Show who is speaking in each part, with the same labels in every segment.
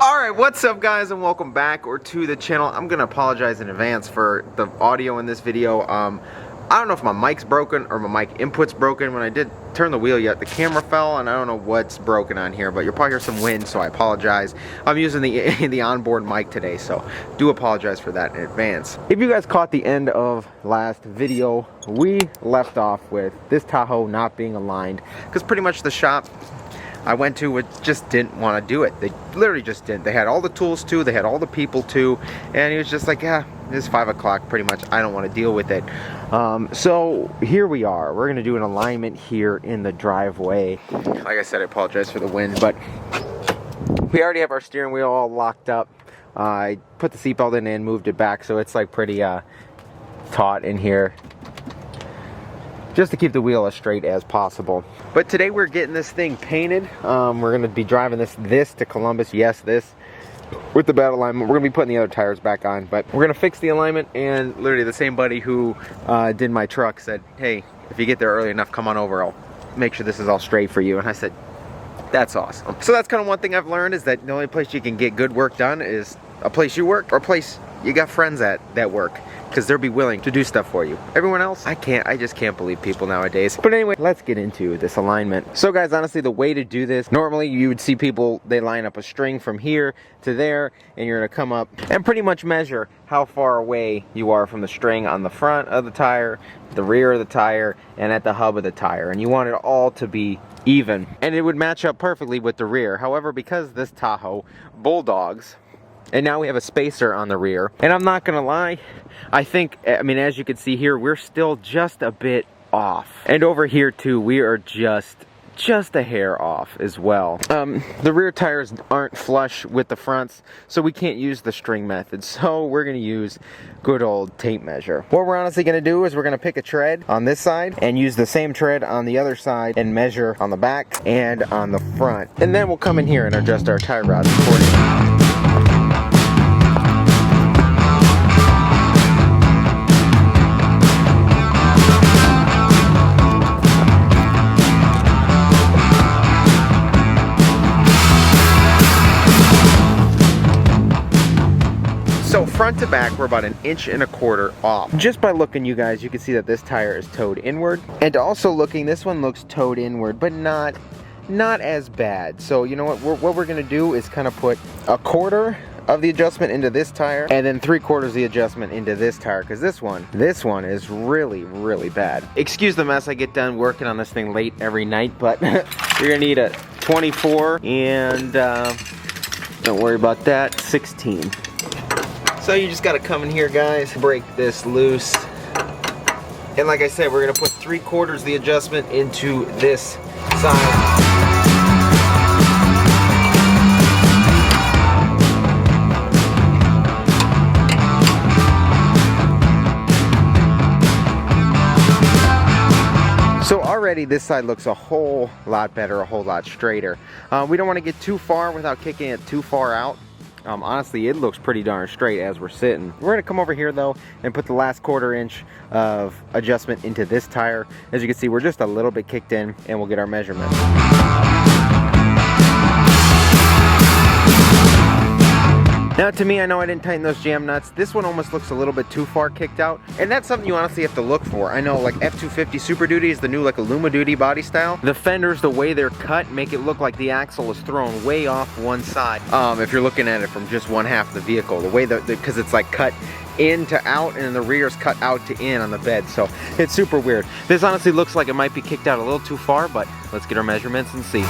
Speaker 1: Alright, what's up guys, and welcome back or to the channel. I'm gonna apologize in advance for the audio in this video. I don't know if my mic's broken or my mic input's broken. When I did turn the wheel yet, the camera fell, and I don't know what's broken on here, but you'll probably hear some wind, so I apologize. I'm using the onboard mic today, so do apologize for that in advance. If you guys caught the end of last video, we left off with this Tahoe not being aligned, because pretty much the shop I went to just didn't want to do it. They literally just didn't. They had all the tools too, they had all the people too, and he was just like, yeah, it's 5 o'clock pretty much, I don't want to deal with it. So here we are. We're going to do an alignment here in the driveway. Like I said, I apologize for the wind, but we already have our steering wheel all locked up. I put the seatbelt in and moved it back, so it's like pretty taut in here, just to keep the wheel as straight as possible. But today we're getting this thing painted. We're going to be driving this to Columbus. Yes, this with the bad alignment. We're going to be putting the other tires back on, but we're going to fix the alignment. And literally the same buddy who did my truck said, hey, if you get there early enough, come on over, I'll make sure this is all straight for you. And I said, that's awesome. So that's kind of one thing I've learned, is that the only place you can get good work done is a place you work or a place you got friends at that work, because they'll be willing to do stuff for you. Everyone else, I just can't believe people nowadays. But anyway, let's get into this alignment. So guys, honestly, the way to do this, normally you would see people, they line up a string from here to there, and you're gonna come up and pretty much measure how far away you are from the string on the front of the tire, the rear of the tire, and at the hub of the tire. And you want it all to be even, and it would match up perfectly with the rear. However, because this Tahoe bulldogs, and now we have a spacer on the rear, and I'm not gonna lie, I mean, as you can see here, we're still just a bit off. And over here too, we are just a hair off as well. The rear tires aren't flush with the fronts, so we can't use the string method. So we're gonna use good old tape measure. What we're honestly gonna do is we're gonna pick a tread on this side and use the same tread on the other side and measure on the back and on the front. And then we'll come in here and adjust our tire rods accordingly. So front to back, we're about 1.25 inches off. Just by looking, you guys, you can see that this tire is towed inward. And also looking, this one looks towed inward, but not as bad. So you know what we're gonna do is kind of put 1/4 of the adjustment into this tire, and then 3/4 of the adjustment into this tire, because this one is really bad. Excuse the mess, I get done working on this thing late every night, but you're gonna need a 24 and don't worry about that, 16. So you just gotta come in here, guys, break this loose. And like I said, we're gonna put 3/4 of the adjustment into this side. So already this side looks a whole lot better, a whole lot straighter. We don't wanna get too far without kicking it too far out. Honestly, it looks pretty darn straight as we're sitting. We're gonna come over here though and put the last 1/4 inch of adjustment into this tire. As you can see, we're just a little bit kicked in, and we'll get our measurement. Now to me, I know I didn't tighten those jam nuts. This one almost looks a little bit too far kicked out, and that's something you honestly have to look for. I know like F250 Super Duty is the new like Illuma Duty body style. The fenders, the way they're cut, make it look like the axle is thrown way off one side. If you're looking at it from just one half of the vehicle, the way that, because it's like cut in to out, and the rear is cut out to in on the bed, so it's super weird. This honestly looks like it might be kicked out a little too far, but let's get our measurements and see.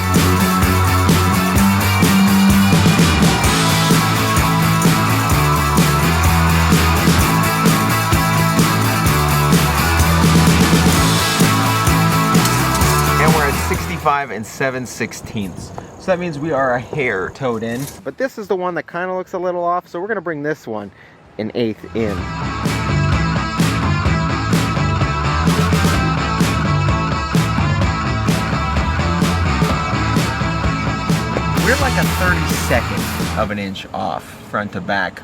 Speaker 1: And we're at 65 7/16. So that means we are a hair towed in. But this is the one that kind of looks a little off, so we're gonna bring this one 1/8 in. We're like a 32nd of an inch off front to back.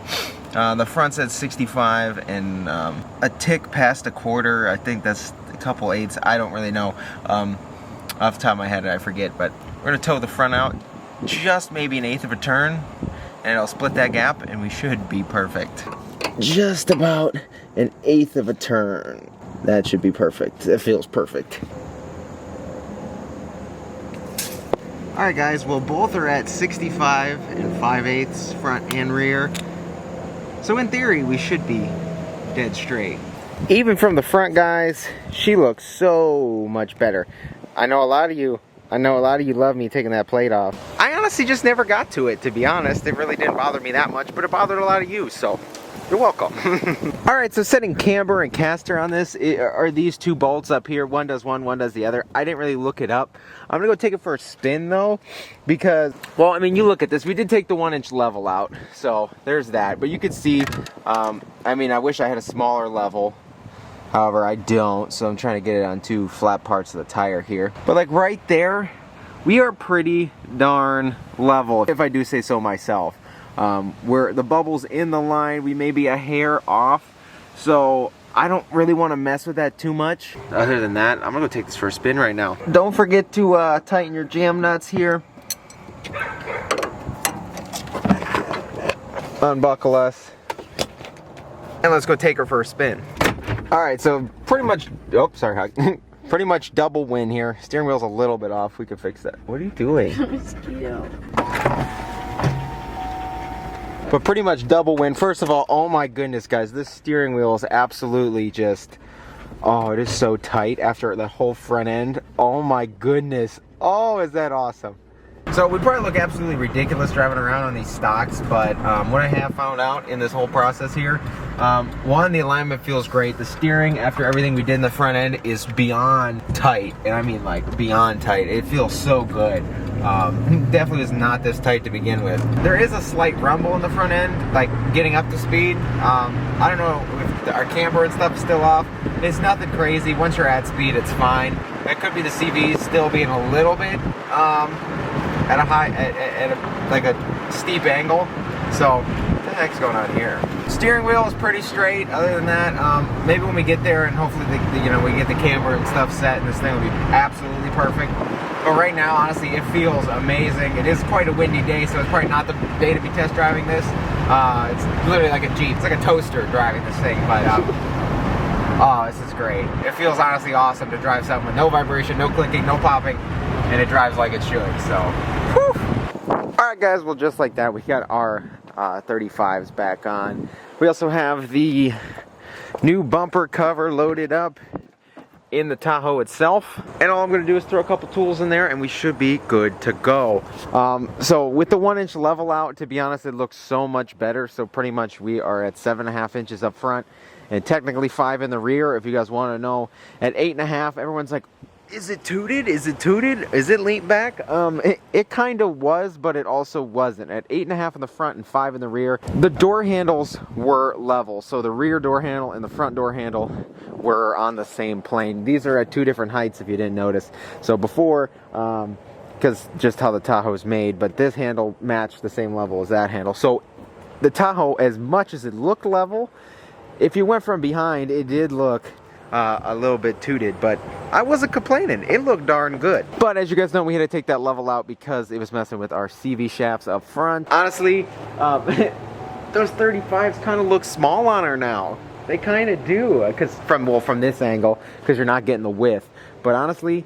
Speaker 1: The front's at 65 and a tick past 1/4. I think that's a couple eighths. I don't really know. Off the top of my head, I forget, but we're gonna tow the front out just maybe 1/8 of a turn, and it'll split that gap, and we should be perfect. Just about 1/8 of a turn. That should be perfect. It feels perfect. Alright guys, well both are at 65 5/8 front and rear. So in theory, we should be dead straight. Even from the front, guys, she looks so much better. I know a lot of you love me taking that plate off. I honestly just never got to it, to be honest. It really didn't bother me that much, but it bothered a lot of you, so you're welcome. Alright, so setting camber and caster on this are these two bolts up here. One does one does the other. I didn't really look it up. I'm gonna go take it for a spin though, because, well, I mean, you look at this. We did take the 1-inch level out, so there's that. But you could see, I mean, I wish I had a smaller level. However, I don't, so I'm trying to get it on 2 flat parts of the tire here. But like right there, we are pretty darn level, if I do say so myself. Where the bubble's in the line, we may be a hair off, so I don't really want to mess with that too much. Other than that, I'm gonna go take this for a spin right now. Don't forget to tighten your jam nuts here. Unbuckle us, and let's go take her for a spin. All right, so pretty much, oh, sorry, pretty much double win here. Steering wheel's a little bit off. We can fix that. What are you doing?
Speaker 2: Mosquito.
Speaker 1: But pretty much double win. First of all, oh my goodness, guys, this steering wheel is absolutely just, oh, it is so tight after the whole front end. Oh my goodness. Oh, is that awesome. So we probably look absolutely ridiculous driving around on these stocks, but what I have found out in this whole process here, one, the alignment feels great. The steering, after everything we did in the front end, is beyond tight, and I mean like beyond tight. It feels so good. Definitely was not this tight to begin with. There is a slight rumble in the front end, like getting up to speed. I don't know if our camber and stuff is still off. It's nothing crazy. Once you're at speed, it's fine. It could be the CV still being a little bit at a high, like a steep angle. So what the heck's going on here? Steering wheel is pretty straight. Other than that, maybe when we get there and hopefully we get the camber and stuff set, and this thing will be absolutely perfect. But right now, honestly, it feels amazing. It is quite a windy day, so it's probably not the day to be test driving this. It's literally like a Jeep. It's like a toaster driving this thing, but oh, this is great. It feels honestly awesome to drive something with no vibration, no clicking, no popping, and it drives like it should, so. Whew. All right, guys, well, just like that, we got our 35s back on. We also have the new bumper cover loaded up in the Tahoe itself, and all I'm going to do is throw a couple tools in there and we should be good to go. So with the 1-inch level out, to be honest, it looks so much better. So pretty much we are at 7.5 inches up front and technically 5 in the rear. If you guys want to know, at 8.5, everyone's like, is it tooted? Is it tooted? Is it leaned back? It kind of was, but it also wasn't. At 8.5 in the front and 5 in the rear, the door handles were level. So the rear door handle and the front door handle were on the same plane. These are at 2 different heights, if you didn't notice. So before, because just how the Tahoe is made, but this handle matched the same level as that handle. So the Tahoe, as much as it looked level, if you went from behind, it did look a little bit tooted, but I wasn't complaining. It looked darn good. But as you guys know, we had to take that level out because it was messing with our CV shafts up front. Honestly, those 35s kind of look small on her now. They kind of do, because from this angle, because you're not getting the width. But honestly,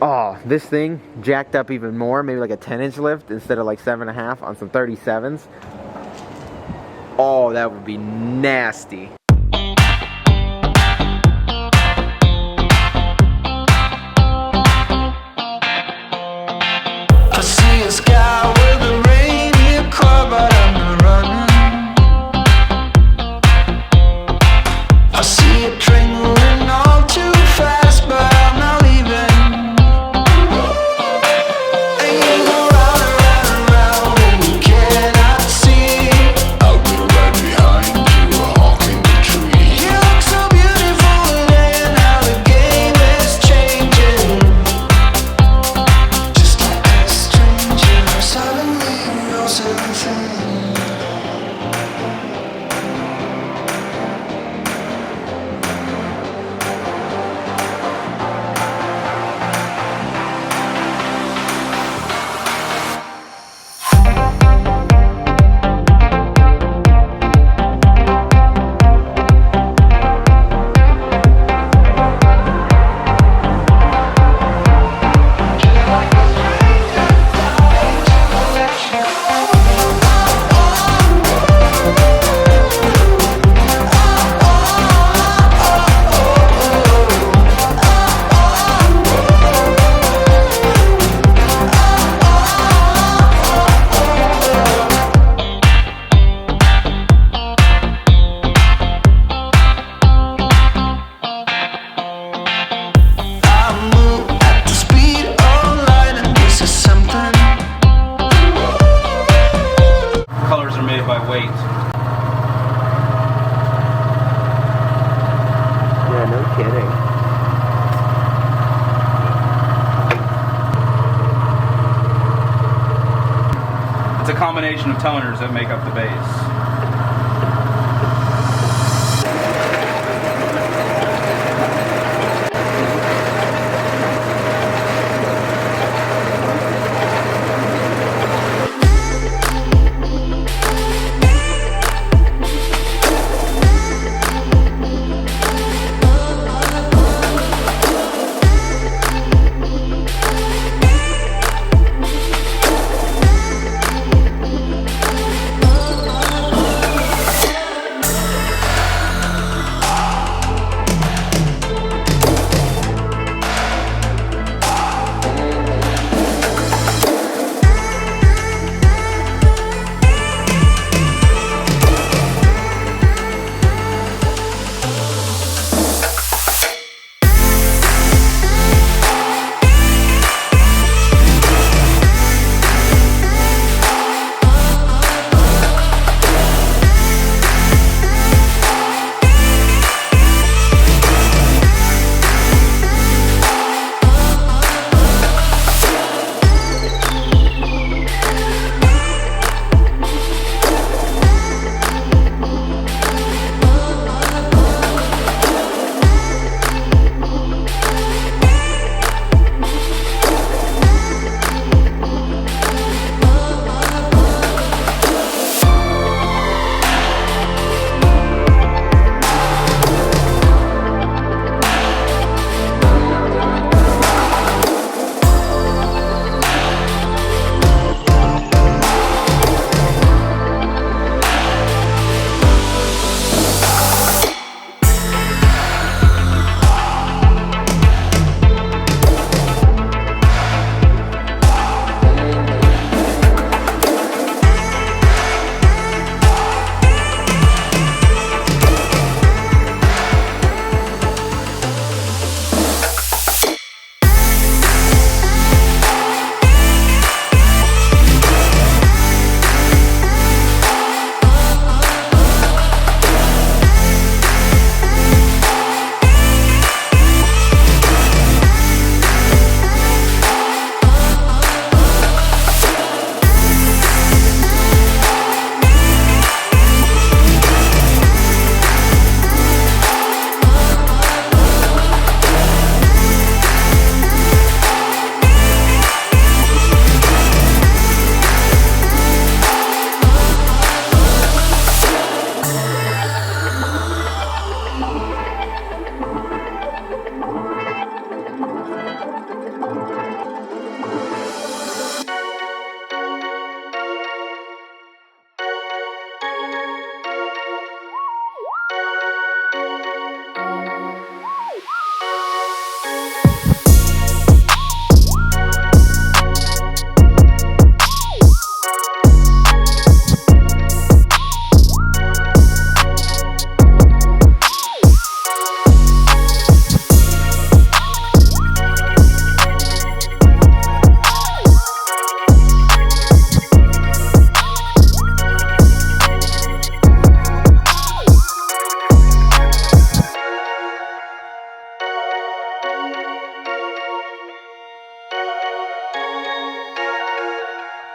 Speaker 1: oh, this thing jacked up even more, maybe like a 10-inch lift instead of like 7.5 on some 37s. Oh, that would be nasty.
Speaker 2: it by weight.
Speaker 1: Yeah, no kidding.
Speaker 2: It's a combination of toners that make up the base.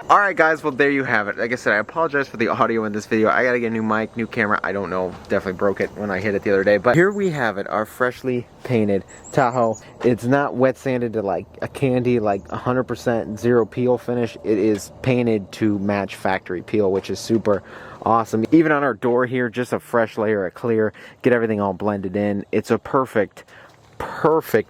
Speaker 1: Alright guys, well there you have it. Like I said, I apologize for the audio in this video. I gotta get a new mic, new camera. I don't know, definitely broke it when I hit it the other day. But here we have it, our freshly painted Tahoe. It's not wet sanded to like a candy, like 100% zero peel finish. It is painted to match factory peel, which is super awesome. Even on our door here, just a fresh layer of clear, get everything all blended in. It's a perfect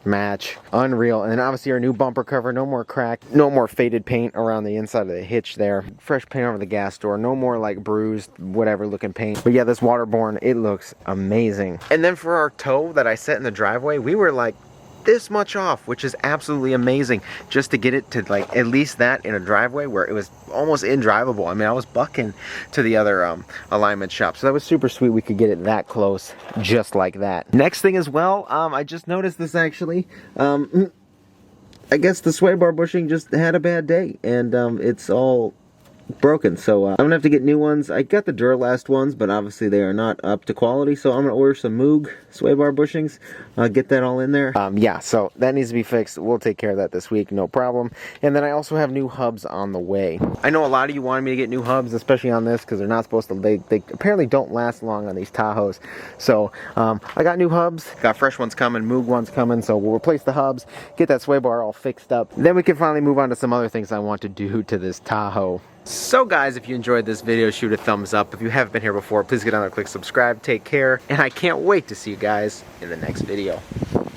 Speaker 1: match. Unreal. And then obviously our new bumper cover, no more crack, no more faded paint around the inside of the hitch there, fresh paint over the gas door, no more like bruised whatever looking paint. But yeah, this waterborne, it looks amazing. And then for our toe that I set in the driveway, we were like this much off, which is absolutely amazing, just to get it to like at least that in a driveway where it was almost indrivable. I mean, I was bucking to the other alignment shop, so that was super sweet. We could get it that close just like that. Next thing as well, I just noticed this actually. I guess the sway bar bushing just had a bad day, and it's all broken, so I'm gonna have to get new ones. I got the Duralast ones, but obviously they are not up to quality, so I'm gonna order some Moog sway bar bushings, get that all in there. Yeah, so that needs to be fixed. We'll take care of that this week, no problem. And then I also have new hubs on the way. I know a lot of you wanted me to get new hubs, especially on this, because they're not supposed to, they apparently don't last long on these TAHOEs. So I got new hubs, got fresh ones coming, Moog ones coming, so we'll replace the hubs, get that sway bar all fixed up. Then we can finally move on to some other things I want to do to this TAHOE. So guys, if you enjoyed this video, shoot a thumbs up. If you haven't been here before, please get down there, click subscribe, take care, and I can't wait to see you guys in the next video.